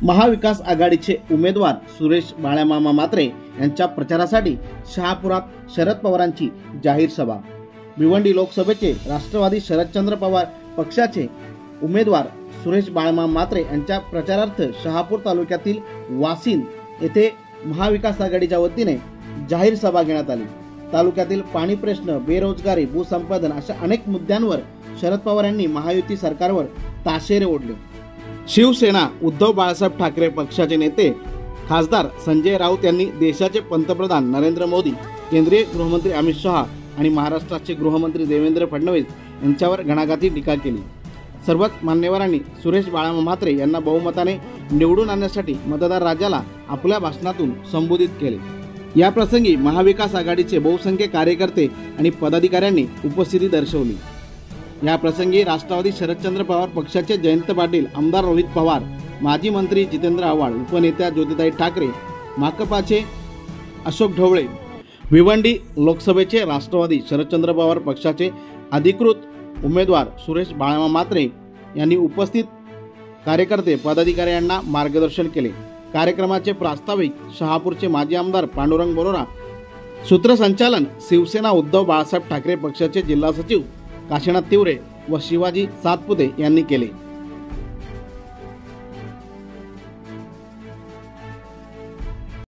महाविकास आघाडीचे उमेदवार सुरेश बाळामामा म्हात्रे यांच्या प्रचारासाठी शहापुरात शरद पवारांची जाहीर सभा। भिवंडी लोकसभेचे राष्ट्रवादी शरदचंद्र पवार पक्षाचे उमेदवार सुरेश बाळामामा म्हात्रे यांच्या प्रचारार्थ शहापूर तालुक्यातील वासिन येथे महाविकास आघाडीच्या वतीने जाहीर सभा घेण्यात आली। तालुक्यातील पाणी प्रश्न, बेरोजगारी, भूसंपादन अशा अनेक मुद्द्यांवर शरद पवार यांनी महायुती सरकारवर ताशेरे ओढले। शिवसेना उद्धव बाळासाहेब ठाकरे पक्षाचे नेते खासदार संजय राऊत यांनी देशाचे पंतप्रधान नरेंद्र मोदी, केंद्रीय गृहमंत्री अमित शहा आणि महाराष्ट्राचे गृहमंत्री देवेंद्र फडणवीस यांच्यावर घणाघाती टीका केली। सर्वच मान्यवरांनी सुरेश बाळामामा म्हात्रे यांना बहुमताने निवडून आणण्यासाठी मतदार राजाला आपल्या भाषणातून संबोधित केले। या प्रसंगी महाविकास आघाडीचे बहुसंख्य कार्यकर्ते आणि पदाधिकाऱ्यांनी उपस्थिती दर्शवली। या प्रसंगी राष्ट्रवादी शरदचंद्र पवार पक्षाचे जयंत पाटील, आमदार रोहित पवार, माजी मंत्री जितेंद्र आव्हाड, उपनेत्या ज्योतिताई ठाकरे, माकपाचे अशोक ढवळे, भिवंडी लोकसभेचे राष्ट्रवादी शरदचंद्र पवार पक्षाचे अधिकृत उमेदवार सुरेश बाळामामा म्हात्रे यांनी उपस्थित कार्यकर्ते पदाधिकाऱ्यांना मार्गदर्शन केले। कार्यक्रमाचे प्रास्ताविक शहापूरचे माजी आमदार पांडुरंग बोरोरा, सूत्रसंचालन शिवसेना उद्धव बाळासाहेब ठाकरे पक्षाचे जिल्हा सचिव काशीनाथ तिवरे व शिवाजी सातपुते यांनी केले।